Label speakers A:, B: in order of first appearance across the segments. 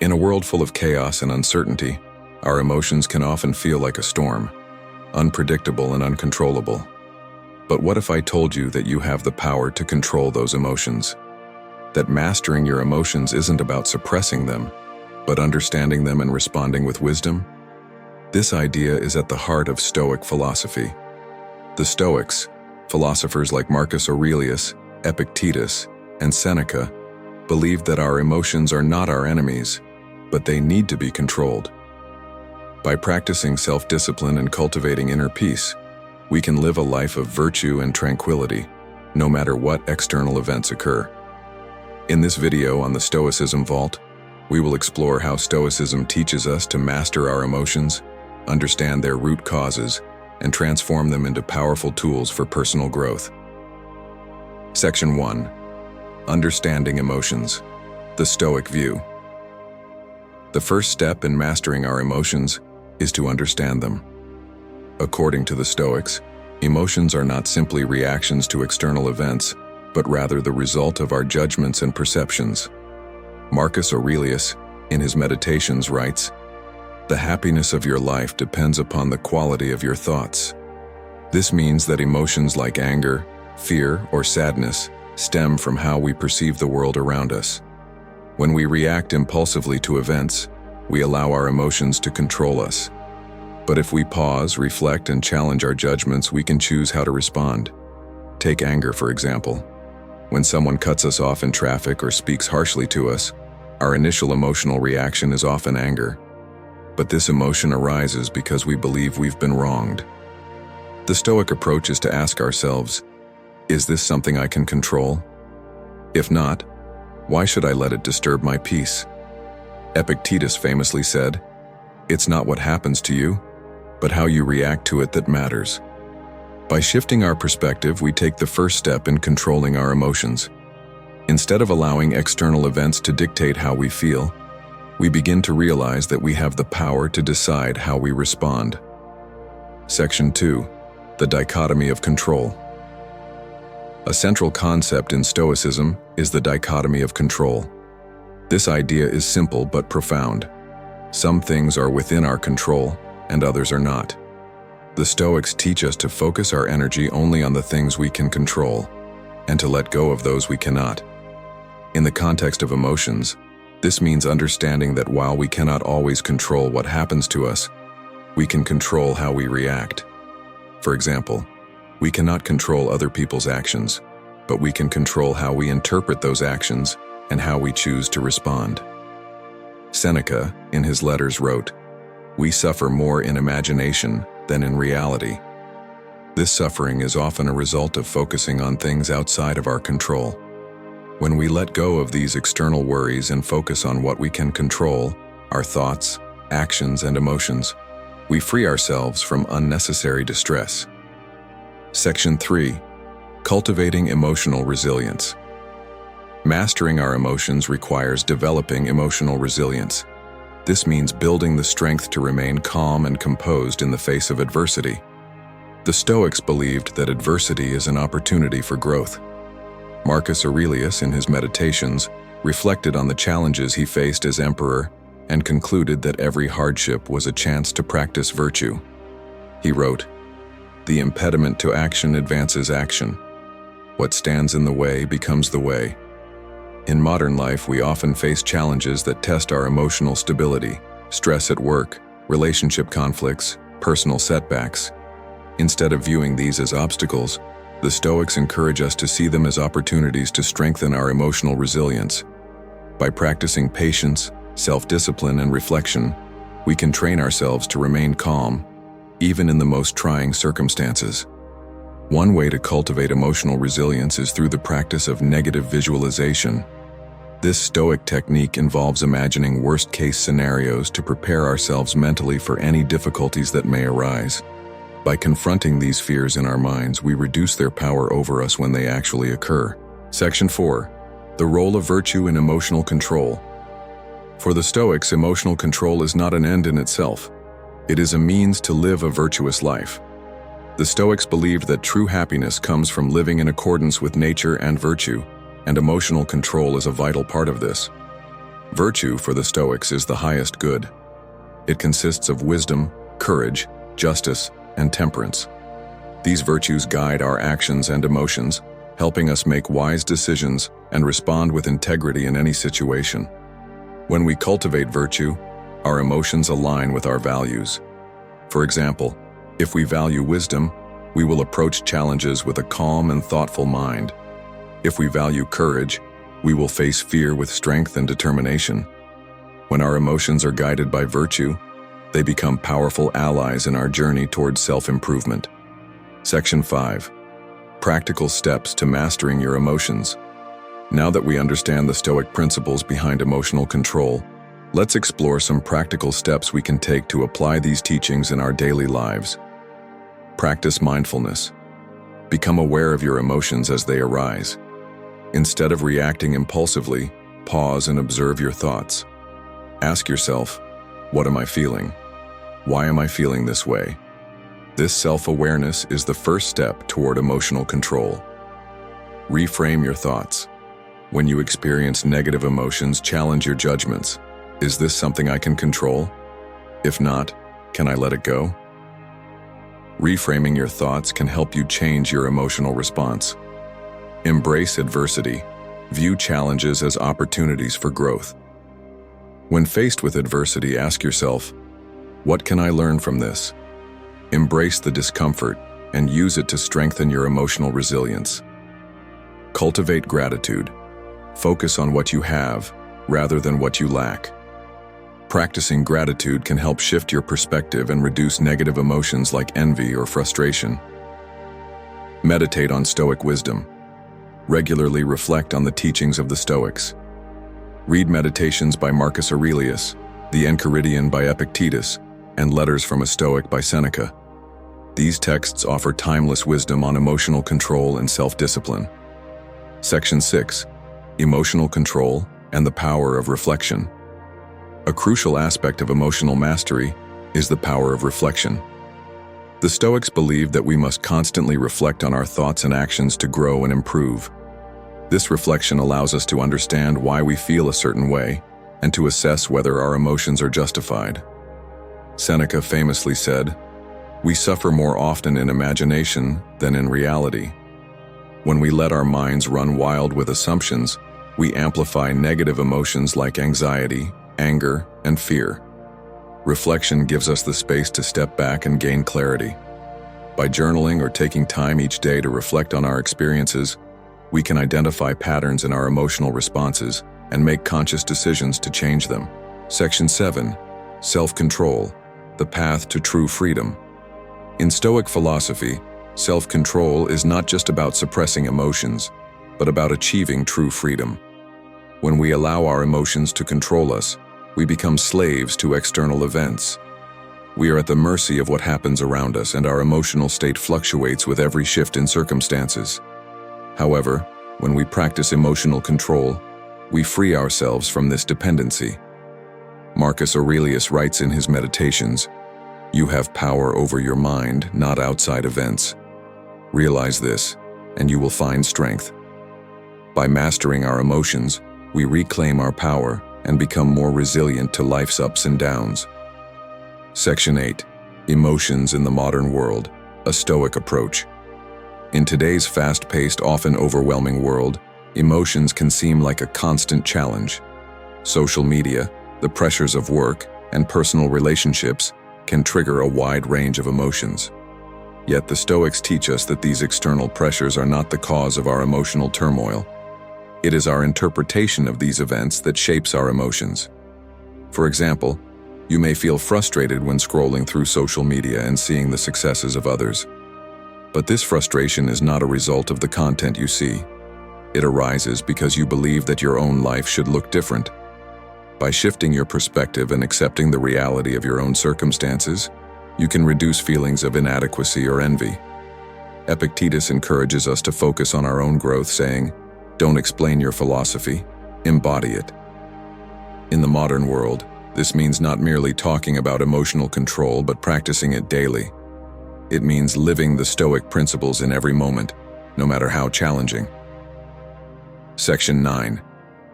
A: In a world full of chaos and uncertainty, our emotions can often feel like a storm, unpredictable and uncontrollable. But what if I told you that you have the power to control those emotions? That mastering your emotions isn't about suppressing them, but understanding them and responding with wisdom? This idea is at the heart of Stoic philosophy. The Stoics, philosophers like Marcus Aurelius, Epictetus, and Seneca, believed that our emotions are not our enemies, but they need to be controlled. By practicing self-discipline and cultivating inner peace, we can live a life of virtue and tranquility, no matter what external events occur. In this video on the Stoicism Vault, we will explore how Stoicism teaches us to master our emotions, understand their root causes, and transform them into powerful tools for personal growth. Section 1. Understanding emotions. The Stoic view. The first step in mastering our emotions is to understand them. According to the Stoics, emotions are not simply reactions to external events, but rather the result of our judgments and perceptions. Marcus Aurelius, in his Meditations, writes, "The happiness of your life depends upon the quality of your thoughts." This means that emotions like anger, fear, or sadness stem from how we perceive the world around us. When we react impulsively to events, we allow our emotions to control us. But if we pause, reflect, and challenge our judgments, we can choose how to respond. Take anger, for example. When someone cuts us off in traffic or speaks harshly to us, our initial emotional reaction is often anger. But this emotion arises because we believe we've been wronged. The Stoic approach is to ask ourselves, is this something I can control? If not, why should I let it disturb my peace? Epictetus famously said, "It's not what happens to you, but how you react to it that matters." By shifting our perspective, we take the first step in controlling our emotions. Instead of allowing external events to dictate how we feel, we begin to realize that we have the power to decide how we respond. Section 2. The dichotomy of control. A central concept in Stoicism is the dichotomy of control. This idea is simple but profound. Some things are within our control, and others are not. The Stoics teach us to focus our energy only on the things we can control, and to let go of those we cannot. In the context of emotions, this means understanding that while we cannot always control what happens to us, we can control how we react. For example, we cannot control other people's actions, but we can control how we interpret those actions and how we choose to respond. Seneca, in his letters, wrote, "We suffer more in imagination than in reality." This suffering is often a result of focusing on things outside of our control. When we let go of these external worries and focus on what we can control, our thoughts, actions, and emotions, we free ourselves from unnecessary distress. Section 3. Cultivating emotional resilience. Mastering our emotions requires developing emotional resilience. This means building the strength to remain calm and composed in the face of adversity. The Stoics believed that adversity is an opportunity for growth. Marcus Aurelius, in his Meditations, reflected on the challenges he faced as emperor and concluded that every hardship was a chance to practice virtue. He wrote, "The impediment to action advances action. What stands in the way becomes the way." In modern life, we often face challenges that test our emotional stability: stress at work, relationship conflicts, personal setbacks. Instead of viewing these as obstacles, the Stoics encourage us to see them as opportunities to strengthen our emotional resilience. By practicing patience, self-discipline, and reflection, we can train ourselves to remain calm, even in the most trying circumstances. One way to cultivate emotional resilience is through the practice of negative visualization. This Stoic technique involves imagining worst-case scenarios to prepare ourselves mentally for any difficulties that may arise. By confronting these fears in our minds, we reduce their power over us when they actually occur. Section 4. The role of virtue in emotional control. For the Stoics, emotional control is not an end in itself. It is a means to live a virtuous life. The Stoics believed that true happiness comes from living in accordance with nature and virtue, and emotional control is a vital part of this. Virtue for the Stoics is the highest good. It consists of wisdom, courage, justice, and temperance. These virtues guide our actions and emotions, helping us make wise decisions and respond with integrity in any situation. When we cultivate virtue, our emotions align with our values. For example, if we value wisdom, we will approach challenges with a calm and thoughtful mind. If we value courage, we will face fear with strength and determination. When our emotions are guided by virtue, they become powerful allies in our journey towards self-improvement. Section 5. Practical steps to mastering your emotions. Now that we understand the Stoic principles behind emotional control, let's explore some practical steps we can take to apply these teachings in our daily lives. Practice mindfulness. Become aware of your emotions as they arise. Instead of reacting impulsively, pause and observe your thoughts. Ask yourself, what am I feeling? Why am I feeling this way? This self-awareness is the first step toward emotional control. Reframe your thoughts. When you experience negative emotions, challenge your judgments. Is this something I can control? If not, can I let it go? Reframing your thoughts can help you change your emotional response. Embrace adversity. View challenges as opportunities for growth. When faced with adversity, ask yourself, what can I learn from this? Embrace the discomfort and use it to strengthen your emotional resilience. Cultivate gratitude. Focus on what you have rather than what you lack. Practicing gratitude can help shift your perspective and reduce negative emotions like envy or frustration. Meditate on Stoic wisdom. Regularly reflect on the teachings of the Stoics. Read Meditations by Marcus Aurelius, The Enchiridion by Epictetus, and Letters from a Stoic by Seneca. These texts offer timeless wisdom on emotional control and self-discipline. Section 6. Emotional control and the power of reflection. A crucial aspect of emotional mastery is the power of reflection. The Stoics believe that we must constantly reflect on our thoughts and actions to grow and improve. This reflection allows us to understand why we feel a certain way and to assess whether our emotions are justified. Seneca famously said, "We suffer more often in imagination than in reality." When we let our minds run wild with assumptions, we amplify negative emotions like anxiety, anger, and fear. Reflection gives us the space to step back and gain clarity. By journaling or taking time each day to reflect on our experiences, we can identify patterns in our emotional responses and make conscious decisions to change them. Section 7. Self-control, the path to true freedom. In Stoic philosophy, self-control is not just about suppressing emotions, but about achieving true freedom. When we allow our emotions to control us, we become slaves to external events. We are at the mercy of what happens around us, and our emotional state fluctuates with every shift in circumstances. However, when we practice emotional control, we free ourselves from this dependency. Marcus Aurelius writes in his Meditations, "You have power over your mind, not outside events. Realize this, and you will find strength." By mastering our emotions, we reclaim our power and become more resilient to life's ups and downs. Section 8. Emotions in the modern world, a Stoic approach. In today's fast-paced, often overwhelming world, emotions can seem like a constant challenge. Social media, the pressures of work, and personal relationships can trigger a wide range of emotions. Yet the Stoics teach us that these external pressures are not the cause of our emotional turmoil. It is our interpretation of these events that shapes our emotions. For example, you may feel frustrated when scrolling through social media and seeing the successes of others. But this frustration is not a result of the content you see. It arises because you believe that your own life should look different. By shifting your perspective and accepting the reality of your own circumstances, you can reduce feelings of inadequacy or envy. Epictetus encourages us to focus on our own growth, saying, "Don't explain your philosophy, embody it." In the modern world, this means not merely talking about emotional control, but practicing it daily. It means living the Stoic principles in every moment, no matter how challenging. Section 9.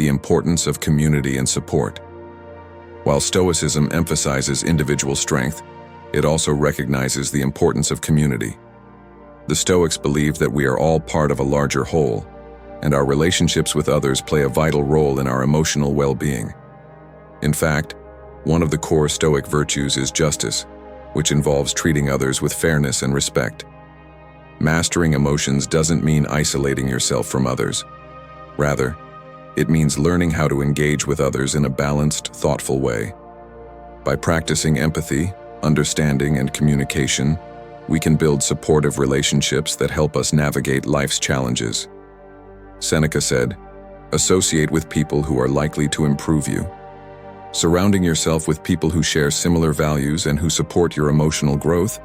A: the importance of community and support. While Stoicism emphasizes individual strength, it also recognizes the importance of community. The Stoics believe that we are all part of a larger whole, and our relationships with others play a vital role in our emotional well-being. In fact, one of the core Stoic virtues is justice, which involves treating others with fairness and respect. Mastering emotions doesn't mean isolating yourself from others. Rather, it means learning how to engage with others in a balanced, thoughtful way. By practicing empathy, understanding, and communication, we can build supportive relationships that help us navigate life's challenges. Seneca said, "Associate with people who are likely to improve you." Surrounding yourself with people who share similar values and who support your emotional growth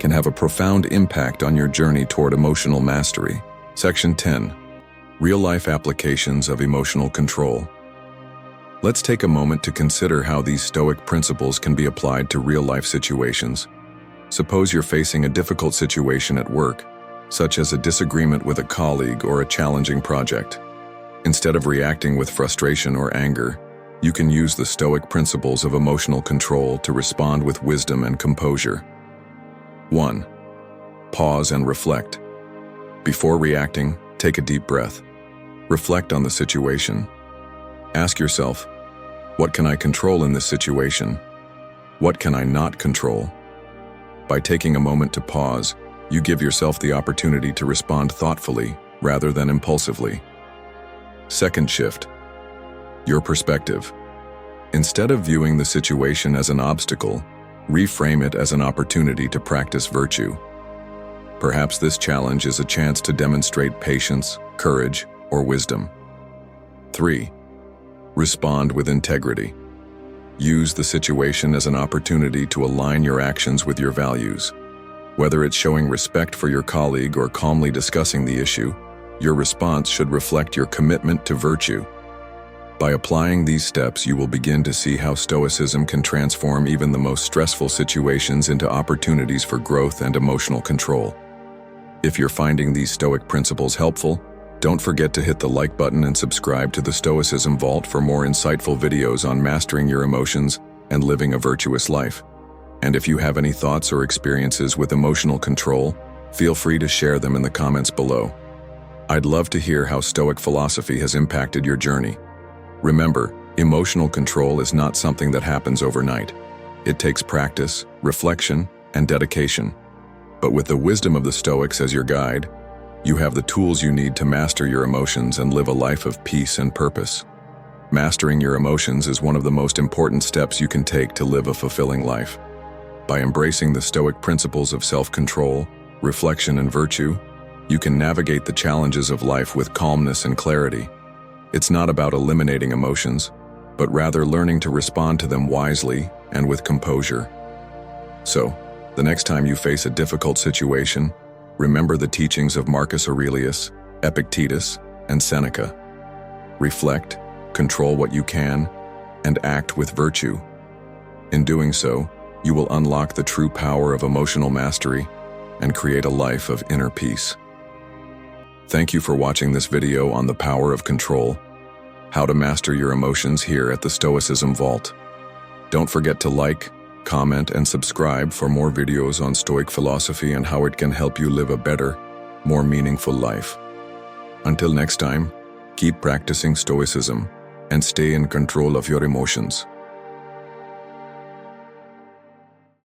A: can have a profound impact on your journey toward emotional mastery. Section 10. Real-life applications of emotional control. Let's take a moment to consider how these Stoic principles can be applied to real-life situations. Suppose you're facing a difficult situation at work, such as a disagreement with a colleague or a challenging project. Instead of reacting with frustration or anger, you can use the Stoic principles of emotional control to respond with wisdom and composure. 1. Pause and reflect. Before reacting, take a deep breath. Reflect on the situation. Ask yourself, what can I control in this situation? What can I not control? By taking a moment to pause, you give yourself the opportunity to respond thoughtfully rather than impulsively. Second shift. Your perspective. Instead of viewing the situation as an obstacle, reframe it as an opportunity to practice virtue. Perhaps this challenge is a chance to demonstrate patience, courage, or wisdom. 3. Respond with integrity. Use the situation as an opportunity to align your actions with your values. Whether it's showing respect for your colleague or calmly discussing the issue, your response should reflect your commitment to virtue. By applying these steps, you will begin to see how Stoicism can transform even the most stressful situations into opportunities for growth and emotional control. If you're finding these Stoic principles helpful, don't forget to hit the like button and subscribe to the Stoicism Vault for more insightful videos on mastering your emotions and living a virtuous life. And if you have any thoughts or experiences with emotional control, feel free to share them in the comments below. I'd love to hear how Stoic philosophy has impacted your journey. Remember, emotional control is not something that happens overnight. It takes practice, reflection, and dedication. But with the wisdom of the Stoics as your guide, you have the tools you need to master your emotions and live a life of peace and purpose. Mastering your emotions is one of the most important steps you can take to live a fulfilling life. By embracing the Stoic principles of self-control, reflection, and virtue, you can navigate the challenges of life with calmness and clarity. It's not about eliminating emotions, but rather learning to respond to them wisely and with composure. So, the next time you face a difficult situation, remember the teachings of Marcus Aurelius, Epictetus, and Seneca. Reflect, control what you can, and act with virtue. In doing so, you will unlock the true power of emotional mastery and create a life of inner peace. Thank you for watching this video on the power of control, how to master your emotions here at the Stoicism Vault. Don't forget to like, comment, and subscribe for more videos on Stoic philosophy and how it can help you live a better, more meaningful life. Until next time, keep practicing Stoicism and stay in control of your emotions.